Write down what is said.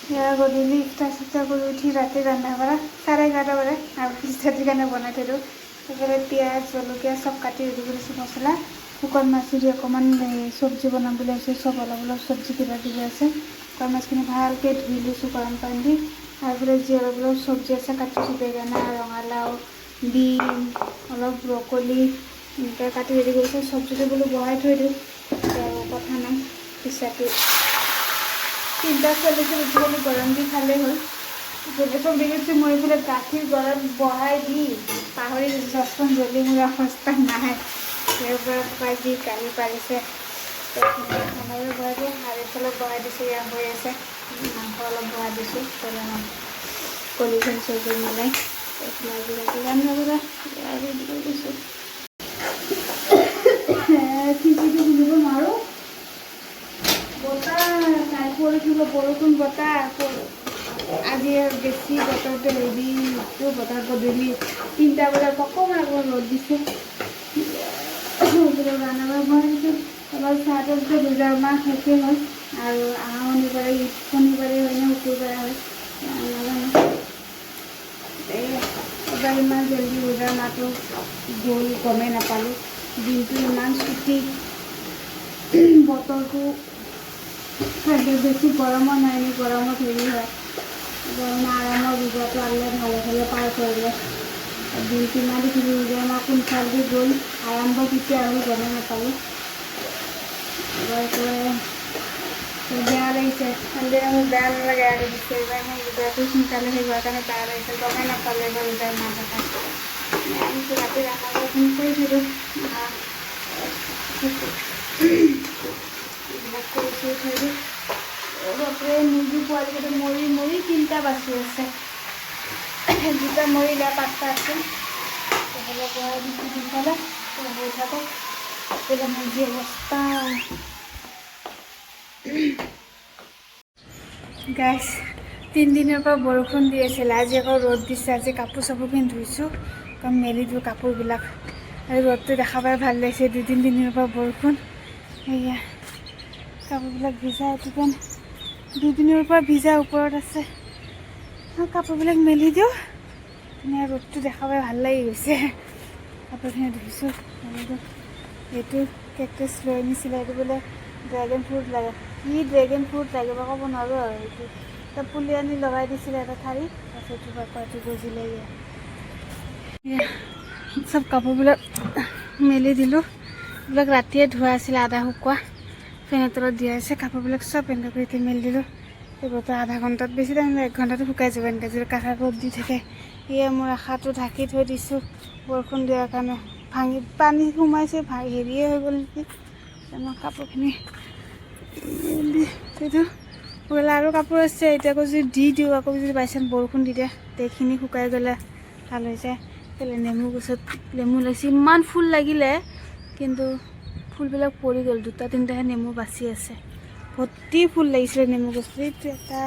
গধূলি ইফতাৰ চিফতাৰ কৰি উঠি ৰাতি ৰন্ধা বঢ়া 11:30 বাজে আৰু ৰাতিৰ কাৰণে বনাই থৈ দিওঁ। সেইফালে পিঁয়াজ জলকীয়া চব কাটি ৰেডি কৰিছোঁ মছলা শুকান মাছ দি অকণমান চব্জি বনাম বুলি ভাবিছোঁ। চব অলপ অলপ চব্জি কিবা কিবি আছে। শুকান মাছখিনি ভালকৈ ধুই লৈছোঁ গৰম পানী দি আৰু এইফালে যি অলপ অলপ চব্জি আছে কাটিছোঁ বেঙেনা ৰঙালাও বিন অলপ ব্ৰকলি এনেকৈ কাটি ৰেডি কৰিছোঁ। চব্জিটো বোলো বহাই থৈ দিওঁ আৰু কথা নাই পিছাটো 3:40 উঠিবলৈ গৰম দি খালেই হ'ল। চব দেখিছোঁ মই এইফালে গাখীৰ গৰম বহাই দি পাহৰি চচপেন জ্বলি মোৰ অৱস্থা নাই। পৰা যি গালি পাৰিছে খানাৰো বহাই দিওঁ আৰু এইফালে বহাই দিছোঁ। ইয়াত হৈ আছে মাংস অলপ বহাই দিছোঁ কলিখন চব্জি মিলাই ৰন্ধা বঢ়া ৰেডি কৰি দিছোঁ। খিচিৰিটো খুলিব নোৱাৰোঁ বতাহ নাই পৰিছিল বৰষুণ বতাহ আজি বেছি বতৰটো হেৰি বতাহ গধূলি 3টা বজাত অকণমান ৰ'দ দিছে। ৰান্ধা বঢ়া দিছোঁ অলপ চাহটো দুজাৰ মাহ শেষেই হ'ল আৰু অহা শনিবাৰে হয় নে শুকুৰবাৰে হয় এবাৰ ইমান জলদি দুজাৰ মাহটো গ'ল গমেই নাপালোঁ। দিনটো ইমান ছুটি বতৰটো বেছি গৰমত নাই নি গৰমত হেৰি হয় আৰামৰ ৰোজাটো আনিলে ভালে ভালে পাৰ কৰিলে দিনটো ইমান দেখিলোঁ ৰোজাৰ মাহ কোনফালেদি গ'ল আৰম্ভ কেতিয়া আৰু গমেই নাপালোঁ। এবাৰ বেয়া লাগিছে সন্ধিয়া মোৰ বেয়া নালাগে আৰু দিছে এইবাৰ মই ৰোজাটো সোনকালে সেই হোৱাৰ কাৰণে বেয়া লাগিছে গমেই নাপালোঁ এবাৰ ৰোজাৰ মাহ কথা আহিছোঁ ৰাতি ৰন্ধা বঢ়াখিনি কৰি দিলোঁ এইবিলাক কৰি থৈ দিওঁ। বাপৰে মুৰ্গী পোৱালিকেইটা মৰি মৰি 3টা বাচি আছে 2টা মৰিলে 5টা আছে সেইফালে বহাই দিছোঁ দুফালে হৈ থাকক এইফালে মোৰ যি অৱস্থা। গাইছ 3 দিনৰ পৰা বৰষুণ দি আছিল আজি আকৌ ৰ'দ দিছে। আজি কাপোৰ চাপোৰখিনি ধুইছোঁ কাৰণ মেলি দিওঁ কাপোৰবিলাক আৰু ৰ'দটো দেখা পাই ভাল লাগিছে। 2-3 দিনৰ পৰা বৰষুণ সেয়া কাপোৰবিলাক ভিজাই এইটো কাৰণে 2 দিনৰ পৰা ভিজা ওপৰত আছে কাপোৰবিলাক মেলি দিওঁ ধুনীয়া ৰ'দটো দেখা পাই ভাল লাগি গৈছে। কাপোৰখিনি ধুইছোঁ এইটো কেকটাছ লৈ আনিছিলে এইটো বোলে ড্ৰেগন ফ্ৰুট লাগে কি ড্ৰেগন ফ্ৰুট লাগিব ক'ব নোৱাৰোঁ আৰু এইটো এটা পুলি আনি লগাই দিছিলে এটা ঠাৰি তাৰপিছত এইটো গজিলে চব কাপোৰবিলাক মেলি দিলোঁ। এইবিলাক ৰাতিয়ে ধোৱা আছিলে আধা শুকোৱা ফেনৰ তলত দিয়া আছে কাপোৰবিলাক চব এনেকৈ কৰি এতিয়া মেলি দিলোঁ। এইবোৰতো আধা ঘণ্টাত বেছি টাইম 1 ঘণ্টাটো শুকাই যাব এনেকৈ যদি কাষা ৰ'দ দি থাকে। সেয়ে মোৰ আশাটো ঢাকি থৈ দিছোঁ বৰষুণ দিয়াৰ কাৰণে পানী সোমাইছে হেৰিয়ে হৈ গ'ল নেকি মই কাপোৰখিনি সেইটো ওলা আৰু কাপোৰ আছে এতিয়া আকৌ যদি দি দিওঁ আকৌ যদি বাইচাঞ্চ বৰষুণ দি দিয়ে এইখিনি শুকাই গ'লে ভাল হৈ যায়। নেমু গছত নেমু লাগিছে ইমান ফুল লাগিলে কিন্তু ফুলবিলাক পৰি গ'ল 2-3টাহে নেমু বাচি আছে ভৰ্তি ফুল লাগিছিলে নেমু গছত এইটো এটা